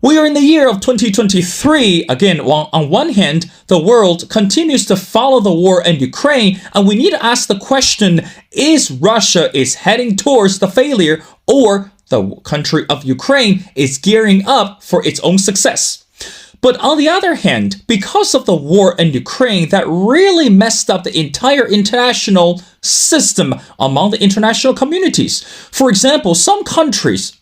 We are in the year of 2023. Again, on one hand, the world continues to follow the war in Ukraine, and we need to ask the question, is Russia heading towards the failure, or the country of Ukraine is gearing up for its own success? But on the other hand, because of the war in Ukraine that really messed up the entire international system among the international communities. For example, some countries,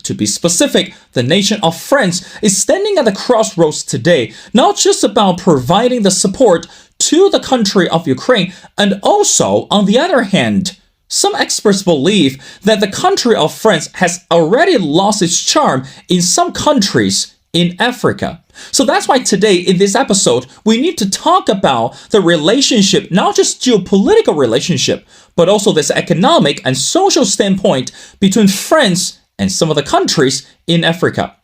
to be specific, the nation of France is standing at the crossroads today, not just about providing the support to the country of Ukraine, and also, on the other hand, some experts believe that the country of France has already lost its charm in some countries in Africa. So that's why today in this episode, we need to talk about the relationship, not just geopolitical relationship, but also this economic and social standpoint between France and some of the countries in Africa.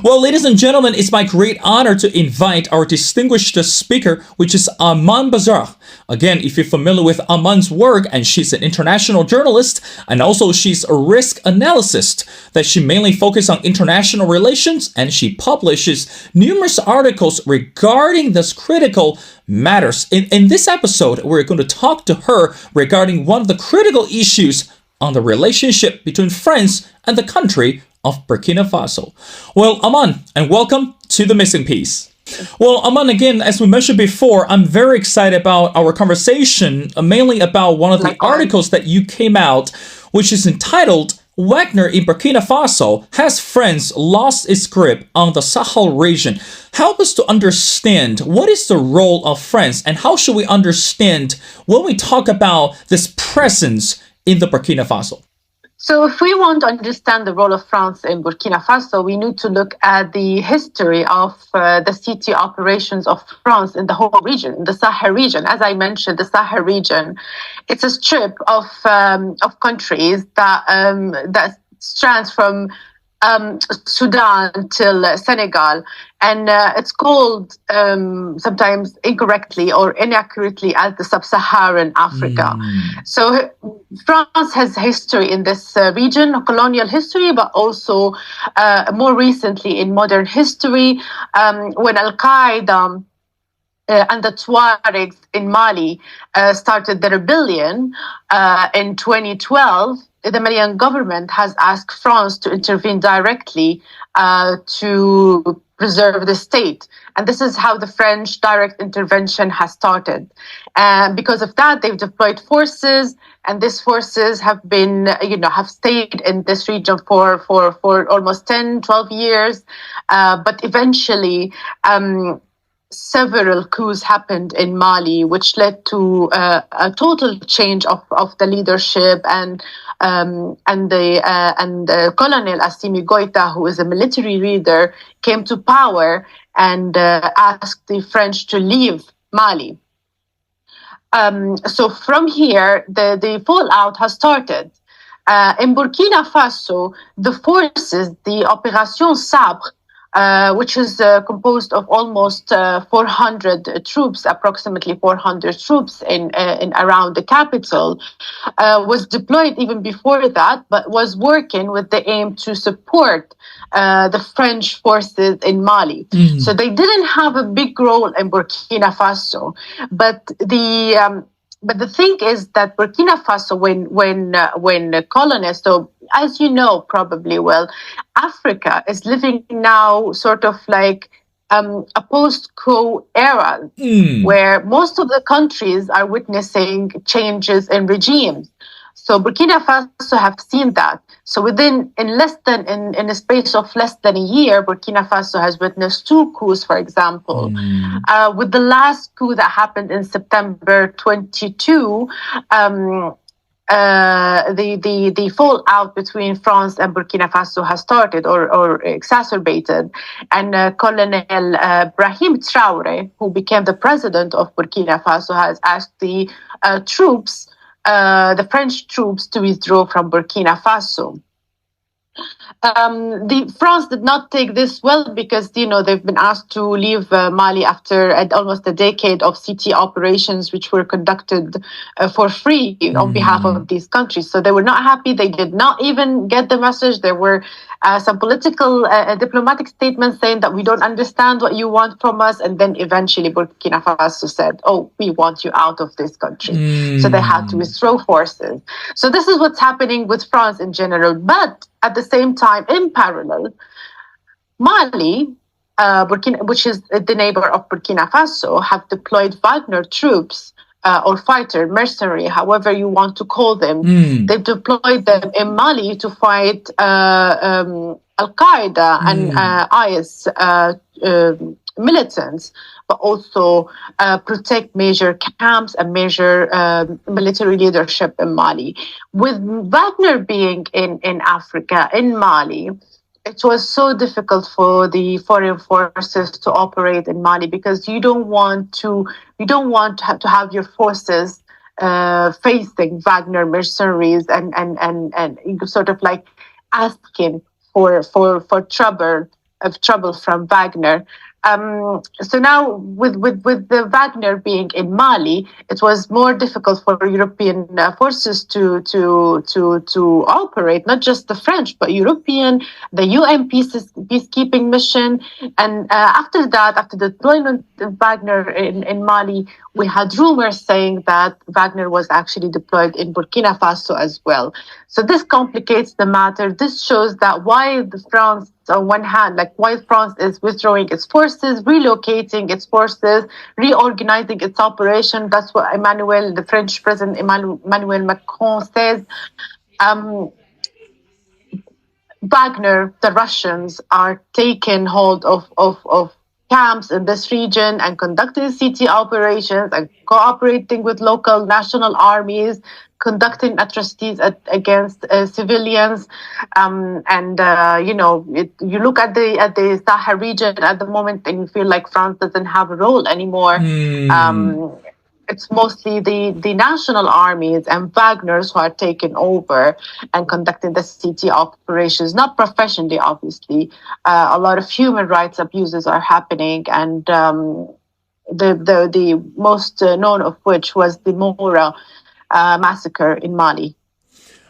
Well, ladies and gentlemen, it's my great honor to invite our distinguished speaker, which is Aman Bezreh. Again, if you're familiar with Aman's work, and she's an international journalist, and also she's a risk analyst, that she mainly focuses on international relations, and she publishes numerous articles regarding this critical matters. In this episode, we're going to talk to her regarding one of the critical issues on the relationship between France and the country of Burkina Faso. Well, Aman, and welcome to The Missing Piece. Well, Aman, again, as we mentioned before, I'm very excited about our conversation, mainly about one of the articles that you came out, which is entitled, Wagner in Burkina Faso, Has France Lost Its Grip on the Sahel Region? Help us to understand what is the role of France, and how should we understand when we talk about this presence in the Burkina Faso? So if we want to understand the role of France in Burkina Faso, we need to look at the history of the CT operations of France in the whole region, the Sahel region. As I mentioned, the Sahel region, it's a strip of countries that strands from Sudan till Senegal, and it's called sometimes incorrectly or inaccurately as the Sub-Saharan Africa. So France has history in this region, colonial history, but also more recently in modern history, when Al-Qaeda and the Tuaregs in Mali started the rebellion in 2012. The Malian government has asked France to intervene directly to preserve the state. And this is how the French direct intervention has started. And because of that, they've deployed forces, and these forces have been, have stayed in this region for almost 10, 12 years. But eventually, several coups happened in Mali, which led to a total change of the leadership, and the Colonel Assimi Goïta, who is a military leader, came to power and asked the French to leave Mali. So from here, the fallout has started. In Burkina Faso, the forces, the Opération Sabre, which is composed of almost 400 troops, approximately 400 troops in around the capital, was deployed even before that, but was working with the aim to support the French forces in Mali. So they didn't have a big role in Burkina Faso, but the thing is that Burkina Faso, when colonized, so as you know probably well, Africa is living now sort of like a post-co era, where most of the countries are witnessing changes in regimes. So Burkina Faso have seen that. So in a space of less than a year, Burkina Faso has witnessed 2 coups, for example. With the last coup that happened in September 22, the fallout between France and Burkina Faso has started or exacerbated, and Colonel Brahim Traoré, who became the president of Burkina Faso, has asked the French troops, to withdraw from Burkina Faso. The France did not take this well because they've been asked to leave Mali after almost a decade of CT operations, which were conducted for free on behalf of these countries. So they were not happy. They did not even get the message. There were some political diplomatic statements saying that we don't understand what you want from us, and then eventually Burkina Faso said, "Oh, we want you out of this country." So they had to withdraw forces. So this is what's happening with France in general, but at the same time, in parallel, Mali, which is the neighbor of Burkina Faso, have deployed Wagner troops or fighter, mercenary, however you want to call them. They've deployed them in Mali to fight Al-Qaeda and IS militants, but also protect major camps and major military leadership in Mali. With Wagner being in Africa, in Mali, it was so difficult for the foreign forces to operate in Mali because you don't want to have your forces facing Wagner mercenaries and sort of like asking for trouble from Wagner. So now, with the Wagner being in Mali, it was more difficult for European forces to operate. Not just the French, but the UN peacekeeping mission. And after the deployment of Wagner in Mali, we had rumors saying that Wagner was actually deployed in Burkina Faso as well. So this complicates the matter. This shows that why France, on one hand, why France is withdrawing its forces, relocating its forces, reorganizing its operation. That's what the French President Emmanuel Macron says. Wagner, the Russians, are taking hold of camps in this region and conducting CT operations and cooperating with local national armies, conducting atrocities against civilians. You look at the Sahel region at the moment and you feel like France doesn't have a role anymore. It's mostly the national armies and Wagners who are taking over and conducting the CT operations, not professionally, obviously. A lot of human rights abuses are happening, and the most known of which was the Mora massacre in Mali.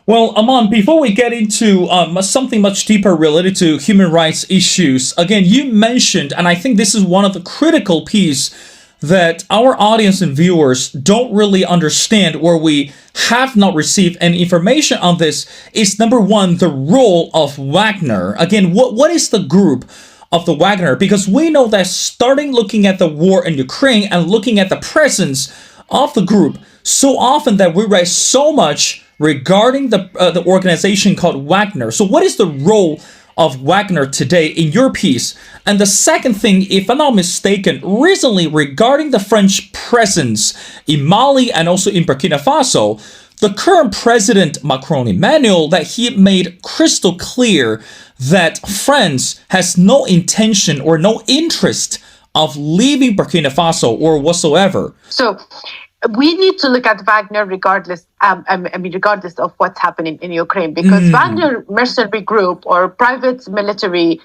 Well, Aman, before we get into something much deeper related to human rights issues, again, you mentioned, and I think this is one of the critical pieces that our audience and viewers don't really understand, or we have not received any information on this, is number one, the role of Wagner. Again, what is the group of the Wagner? Because we know that starting looking at the war in Ukraine and looking at the presence of the group, so often that we read so much regarding the organization called Wagner. So what is the role of Wagner today in your piece? And the second thing, if I'm not mistaken, recently regarding the French presence in Mali and also in Burkina Faso, the current president, Macron Emmanuel, that he made crystal clear that France has no intention or no interest of leaving Burkina Faso or whatsoever. So we need to look at Wagner regardless of what's happening in Ukraine, because Wagner mercenary group or private military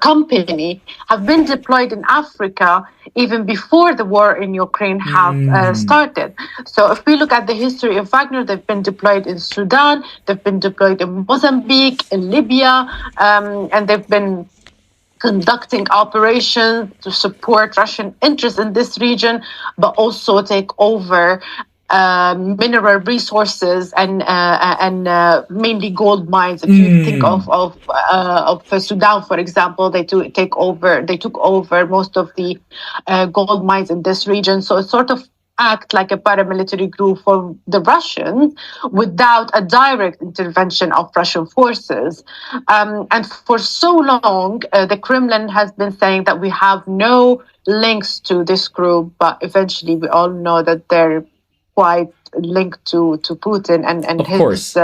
company have been deployed in Africa even before the war in Ukraine have started. So if we look at the history of Wagner, they've been deployed in Sudan, they've been deployed in Mozambique, in Libya, and they've been conducting operations to support Russian interests in this region, but also take over mineral resources and mainly gold mines. If you think of Sudan, for example, they took over most of the gold mines in this region. So it's sort of act like a paramilitary group for the Russians without a direct intervention of Russian forces. And for so long, the Kremlin has been saying that we have no links to this group, but eventually we all know that they're quite linked to Putin and his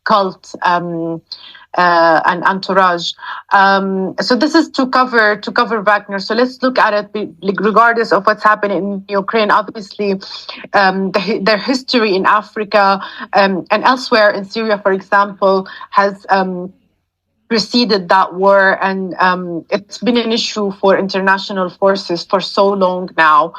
cult and entourage. So this is to cover Wagner. So let's look at it regardless of what's happening in Ukraine. Obviously, their history in Africa and elsewhere in Syria, for example, has preceded that war, and it's been an issue for international forces for so long now.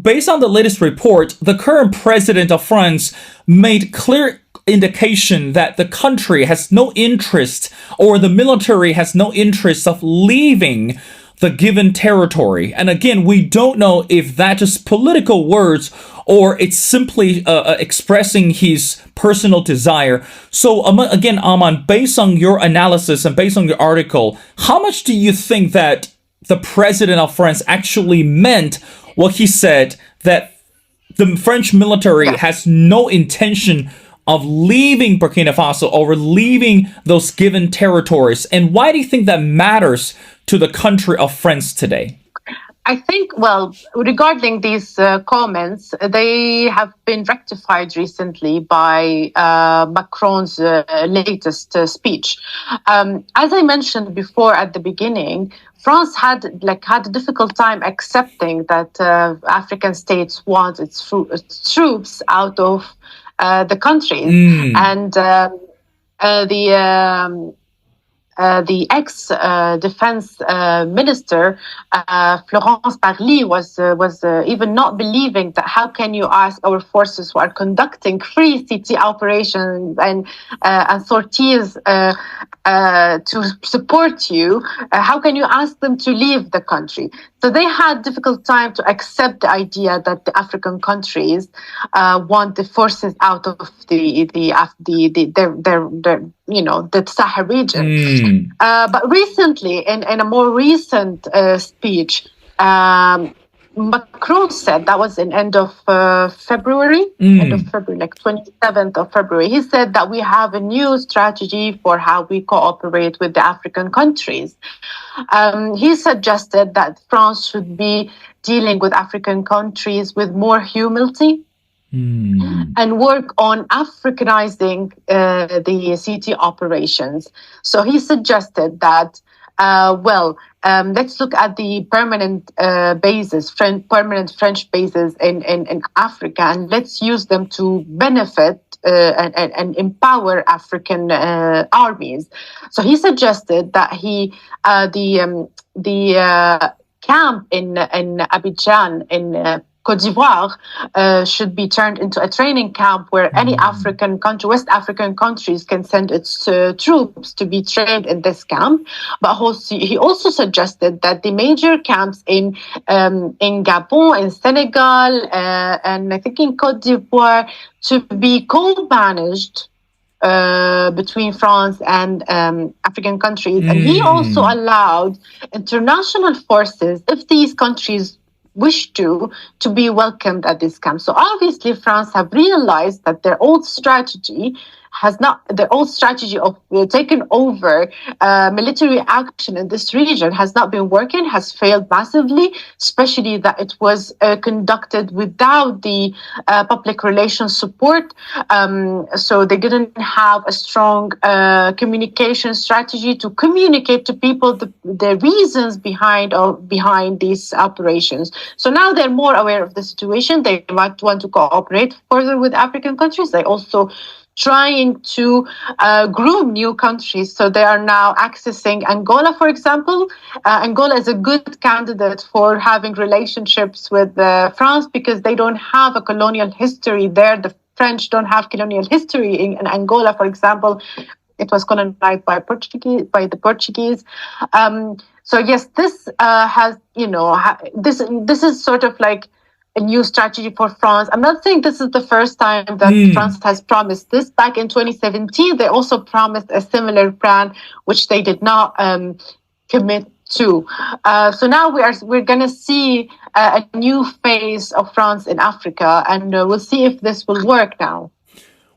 Based on the latest report, the current president of France made clear indication that the country has no interest, or the military has no interest of leaving the given territory. And again, we don't know if that's just political words or it's simply expressing his personal desire. So again, Aman, based on your analysis and based on your article, how much do you think that the president of France actually meant what he said, that the French military has no intention of leaving Burkina Faso or leaving those given territories? And why do you think that matters to the country of France today? I think, well, regarding these comments, they have been rectified recently by Macron's latest speech. As I mentioned before at the beginning, France had a difficult time accepting that African states want its troops out of the countries, and the ex-defense minister Florence Parly was even not believing that how can you ask our forces who are conducting free city operations and sorties to support you, how can you ask them to leave the country? So they had difficult time to accept the idea that the African countries want the forces out of the Sahel region. But recently, in a more recent speech, Macron said, that was in end of February, like 27th of February. He said that we have a new strategy for how we cooperate with the African countries. He suggested that France should be dealing with African countries with more humility and work on Africanizing the city operations. So he suggested that, let's look at the permanent bases, permanent French bases in Africa, and let's use them to benefit and empower African armies. So he suggested that the camp in Abidjan in Côte d'Ivoire should be turned into a training camp where any African country, West African countries, can send its troops to be trained in this camp. But he also suggested that the major camps in Gabon, in Senegal, and I think in Côte d'Ivoire, to be co-managed between France and African countries. And he also allowed international forces, if these countries wish to be welcomed at this camp. So obviously France have realized that their old strategy of taking over military action in this region has not been working, has failed massively, especially that it was conducted without the public relations support. So they didn't have a strong communication strategy to communicate to people the reasons behind these operations. So now they're more aware of the situation. They might want to cooperate further with African countries. They also trying to groom new countries. So they are now accessing Angola, for example. Angola is a good candidate for having relationships with France because they don't have a colonial history there. The French don't have colonial history in Angola, for example. It was colonized by the Portuguese. So yes, this this is sort of like a new strategy for France. I'm not saying this is the first time that France has promised this. Back in 2017, they also promised a similar plan, which they did not commit to. So now we're going to see a new phase of France in Africa, and we'll see if this will work now.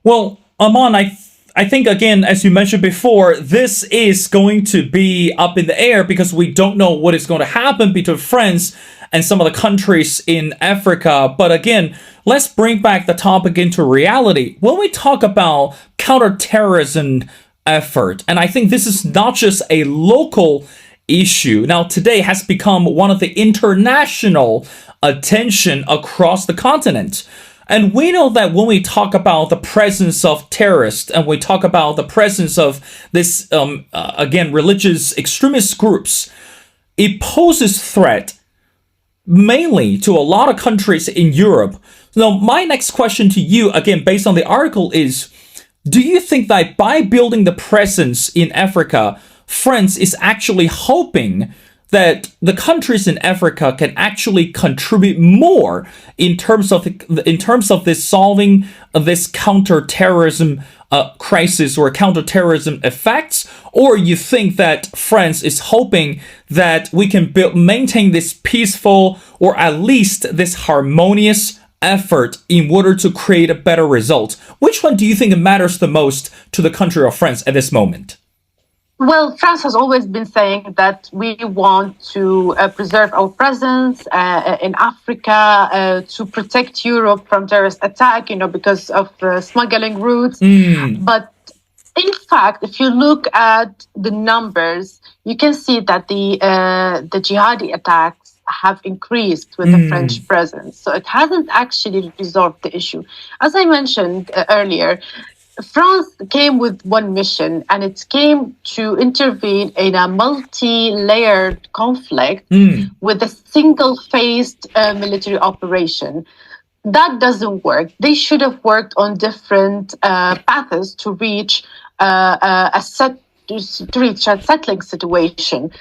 Well, Aman, I think, again, as you mentioned before, this is going to be up in the air because we don't know what is going to happen between France and some of the countries in Africa. But again, let's bring back the topic into reality. When we talk about counterterrorism effort, and I think this is not just a local issue. Now, today has become one of the international attention across the continent. And we know that when we talk about the presence of terrorists and we talk about the presence of this, again, religious extremist groups, it poses threat mainly to a lot of countries in Europe. Now, my next question to you, again, based on the article is, do you think that by building the presence in Africa, France is actually hoping that the countries in Africa can actually contribute more in terms of this solving of this counterterrorism crisis or counterterrorism effects? Or you think that France is hoping that we can maintain this peaceful or at least this harmonious effort in order to create a better result? Which one do you think matters the most to the country of France at this moment? Well, France has always been saying that we want to preserve our presence in Africa, to protect Europe from terrorist attack, because of smuggling routes. But in fact, if you look at the numbers, you can see that the jihadi attacks have increased with the French presence. So it hasn't actually resolved the issue. As I mentioned earlier, France came with one mission, and it came to intervene in a multi-layered conflict with a single-phased military operation. That doesn't work. They should have worked on different paths to reach a settling situation,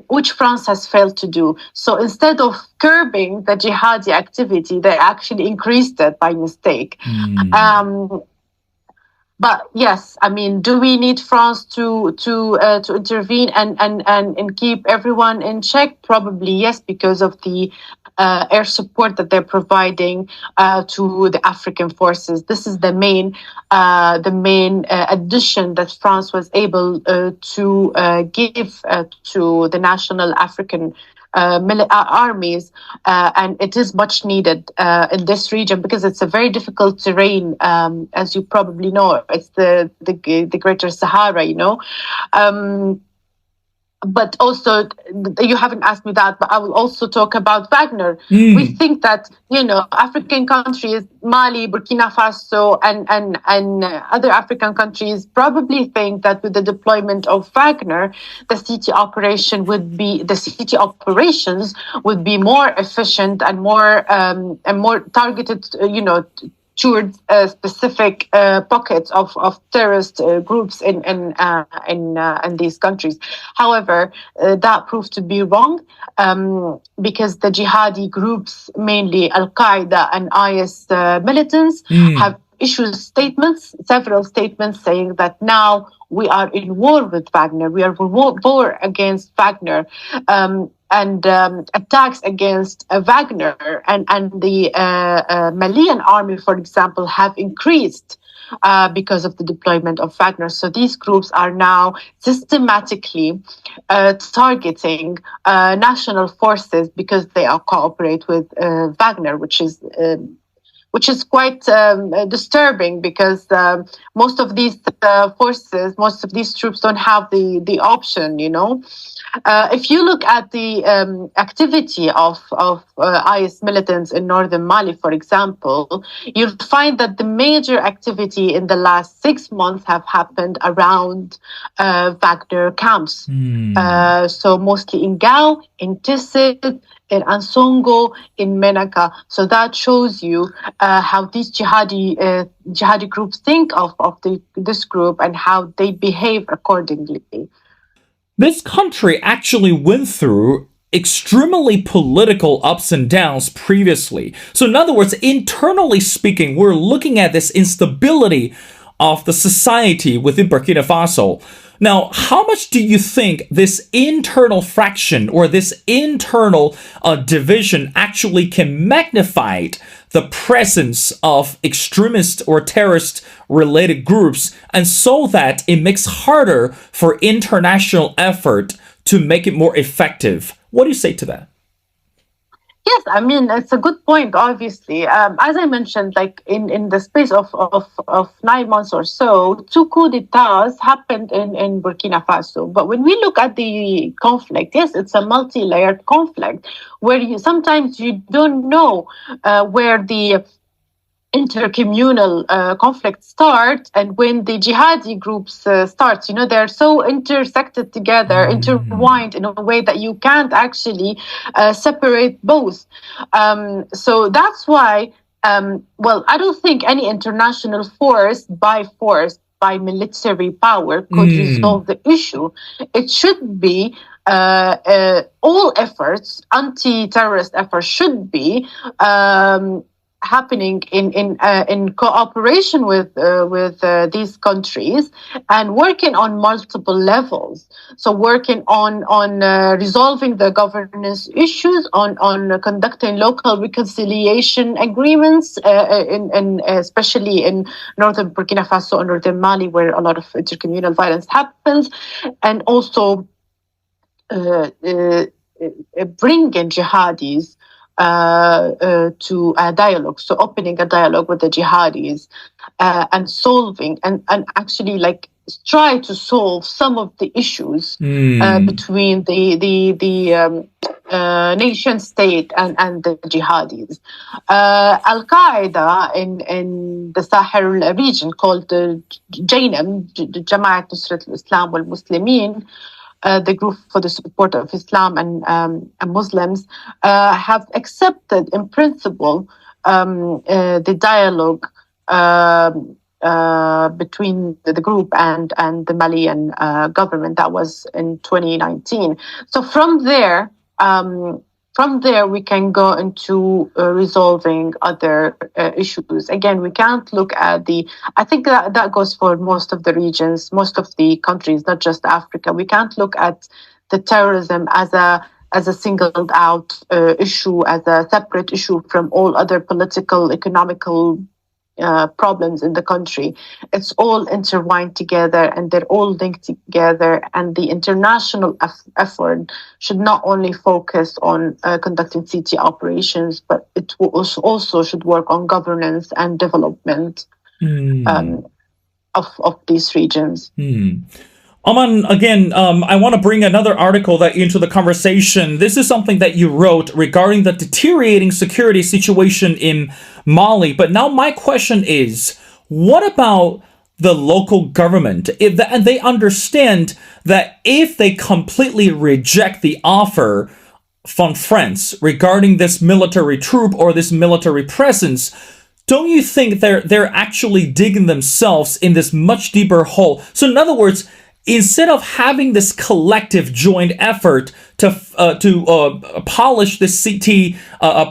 which France has failed to do. So instead of curbing the jihadi activity, they actually increased it by mistake. But yes, I mean, do we need France to intervene and keep everyone in check? Probably yes, because of the air support that they're providing to the African forces. This is the main addition that France was able to give to the national African armies, and it is much needed in this region because it's a very difficult terrain, as you probably know. It's the Greater Sahara, But also, you haven't asked me that, but I will also talk about Wagner. We think that, African countries, Mali, Burkina Faso, and other African countries probably think that with the deployment of Wagner, the city operations would be more efficient and more targeted, towards specific pockets of terrorist groups in these countries. However, that proved to be wrong because the jihadi groups, mainly Al-Qaeda and IS militants, have issued several statements saying that now we are in war with Wagner. We are in war against Wagner. And attacks against Wagner and the Malian army, for example, have increased because of the deployment of Wagner. So these groups are now systematically targeting national forces because they are cooperate with Wagner, which is quite disturbing because most of these forces, most of these troops don't have the option, If you look at the activity of IS militants in northern Mali, for example, you'll find that the major activity in the last 6 months have happened around Wagner camps. So mostly in Gao, in Tissit, in Ansongo, in Menaka. So that shows you how these jihadi groups think of this group and how they behave accordingly. This country actually went through extremely political ups and downs previously. So in other words, internally speaking, we're looking at this instability of the society within Burkina Faso. Now, how much do you think this internal fraction or this internal division actually can magnify the presence of extremist or terrorist related groups, and so that it makes harder for international effort to make it more effective? What do you say to that? Yes, I mean, it's a good point, obviously. As I mentioned, like in the space of 9 months or so, two coups d'etats happened in Burkina Faso. But when we look at the conflict, yes, it's a multi-layered conflict where sometimes you don't know where the intercommunal conflict starts and when the jihadi groups start. They're so intersected together, intertwined in a way that you can't actually separate both. So that's why, I don't think any international force by military power could resolve the issue. It should be all efforts, anti-terrorist efforts, should be happening in cooperation with these countries and working on multiple levels. So working on resolving the governance issues, on conducting local reconciliation agreements, in especially in northern Burkina Faso and northern Mali, where a lot of intercommunal violence happens, and also bringing jihadis to a dialogue, so opening a dialogue with the jihadis and solving and actually like try to solve some of the issues between the nation state and the jihadis. Al Qaeda in the Sahel region, called the JNIM, Jamaat Nusrat al-Islam wal Muslimin, the group for the support of Islam and Muslims, have accepted in principle the dialogue between the group and the Malian government. That was in 2019. So from there, we can go into resolving other issues. Again, we can't look at I think that goes for most of the regions, most of the countries, not just Africa. We can't look at the terrorism as a singled out issue, as a separate issue from all other political, economical problems in the country. It's all intertwined together and they're all linked together, and the international effort should not only focus on conducting CT operations, but it also should work on governance and development of these regions. Aman, again, I want to bring another article into the conversation. This is something that you wrote regarding the deteriorating security situation in Mali. But now my question is, what about the local government? And they understand that if they completely reject the offer from France regarding this military troop or this military presence, don't you think they're actually digging themselves in this much deeper hole? So in other words, instead of having this collective joint effort to polish this CT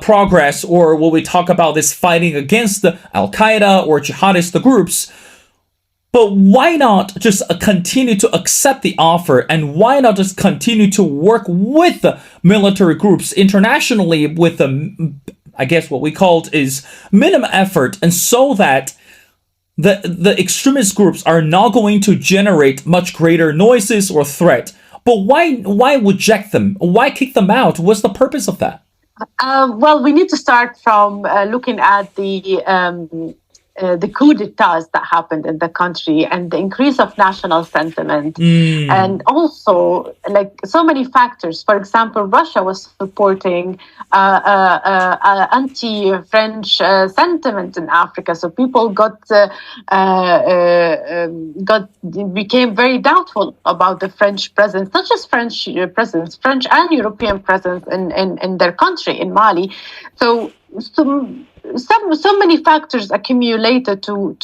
progress, or when we talk about this fighting against the Al-Qaeda or jihadist groups, but why not just continue to accept the offer, and why not just continue to work with the military groups internationally with I guess what we called is minimum effort, and so that the extremist groups are not going to generate much greater noises or threat. But why reject them? Why kick them out? What's the purpose of that? We need to start from looking at the coup d'etats that happened in the country and the increase of national sentiment, and also like so many factors. For example, Russia was supporting anti-French sentiment in Africa, so people became very doubtful about the French presence, not just French presence, French and European presence in their country, in Mali. So many factors accumulated to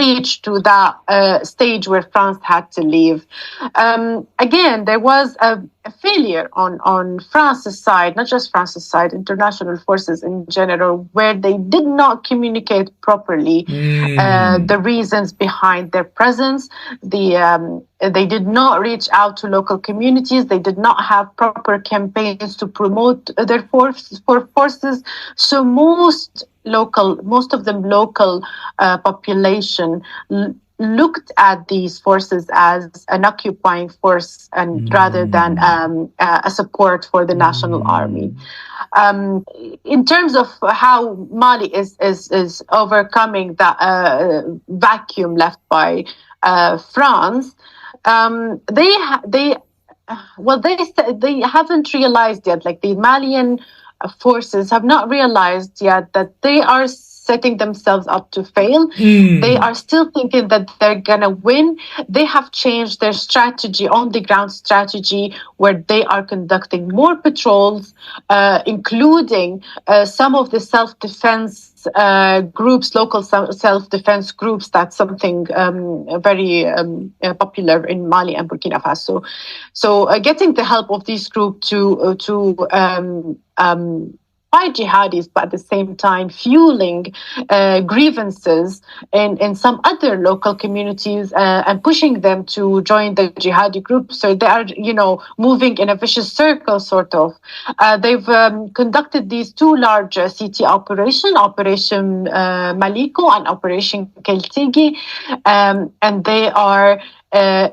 reach to that stage where France had to leave. Again, there was a failure on France's side, not just France's side, international forces in general, where they did not communicate properly the reasons behind their presence, the They did not reach out to local communities. They did not have proper campaigns to promote their forces. So most of the local population looked at these forces as an occupying force, and rather than a support for the national army. In terms of how Mali is overcoming that vacuum left by France, they haven't realized yet. Like, the Malian forces have not realized yet that they are setting themselves up to fail. They are still thinking that they're gonna win. They have changed their strategy, on the ground strategy, where they are conducting more patrols, including some of the self-defense groups, local self-defense groups. That's something very popular in Mali and Burkina Faso. So getting the help of these groups to fight jihadis, but at the same time fueling grievances in some other local communities and pushing them to join the jihadi group. So they are, moving in a vicious circle, sort of. They've conducted these two large CT operations, Operation Maliko and Operation Keltigi, and they are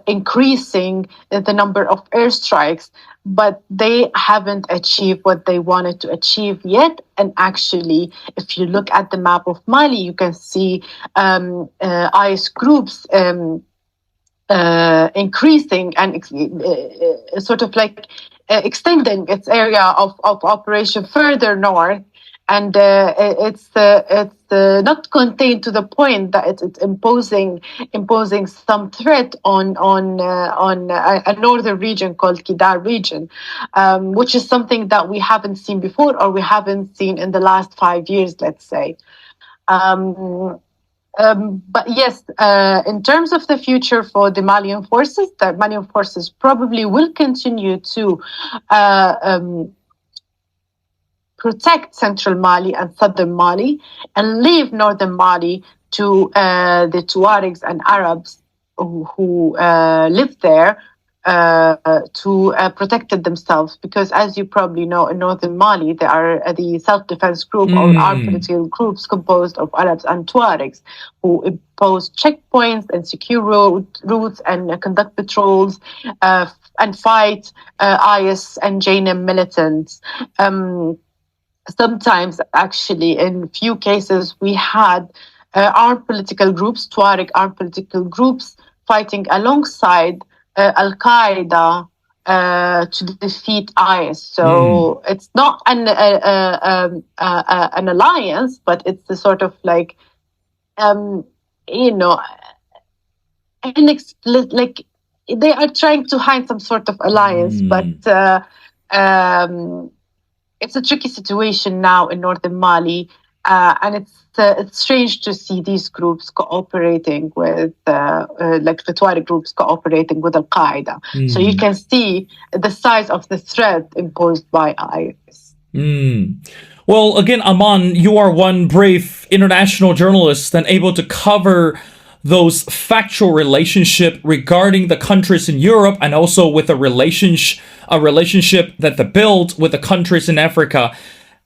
increasing the number of airstrikes, but they haven't achieved what they wanted to achieve yet. And actually, if you look at the map of Mali, you can see IS groups increasing and sort of like extending its area of operation further north. And it's not contained to the point that it's imposing some threat on a northern region called Kidal region, which is something that we haven't seen before, or we haven't seen in the last 5 years, let's say. But yes, in terms of the future for the Malian forces probably will continue to protect central Mali and southern Mali, and leave northern Mali to the Tuaregs and Arabs who live there to protect themselves. Because, as you probably know, in northern Mali, there are the self-defense group or armed political groups composed of Arabs and Tuaregs who impose checkpoints and secure routes and conduct patrols and fight IS and JNM militants. Sometimes, actually, in few cases, we had armed political groups, Tuareg armed political groups, fighting alongside Al-Qaeda to defeat IS. So it's not an alliance, but it's a sort of like, inexplicit, like they are trying to hide some sort of alliance, but it's a tricky situation now in northern Mali, and it's strange to see these groups cooperating with, like the Tuareg groups cooperating with Al-Qaeda. So you can see the size of the threat imposed by IS. Well, again, Aman, you are one brave international journalist and able to cover those factual relationship regarding the countries in Europe, and also with a relationship that they build with the countries in Africa.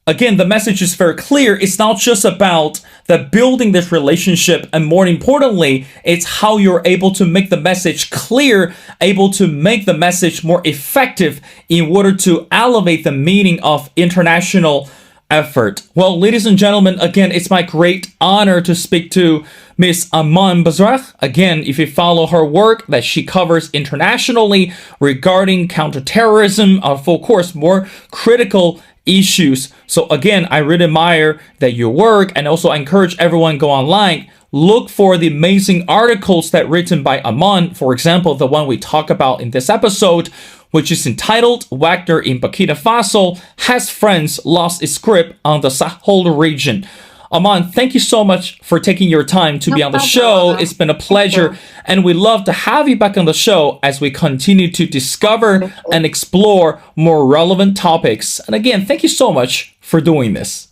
Again, the message is very clear. It's not just about the building this relationship, and more importantly, it's how you're able to make the message clear, able to make the message more effective in order to elevate the meaning of international effort. Well, ladies and gentlemen, again, it's my great honor to speak to Miss Aman Bezreh. Again, if you follow her work that she covers internationally regarding counterterrorism, of course, more critical issues. So again, I really admire that your work, and also I encourage everyone go online, look for the amazing articles that written by Aman. For example, the one we talk about in this episode, which is entitled "Wagner in Burkina Faso Has France Lost Its Grip on the Sahel Region." Aman, thank you so much for taking your time to be on the show. It's been a pleasure, and we love to have you back on the show as we continue to discover and explore more relevant topics. And again, thank you so much for doing this.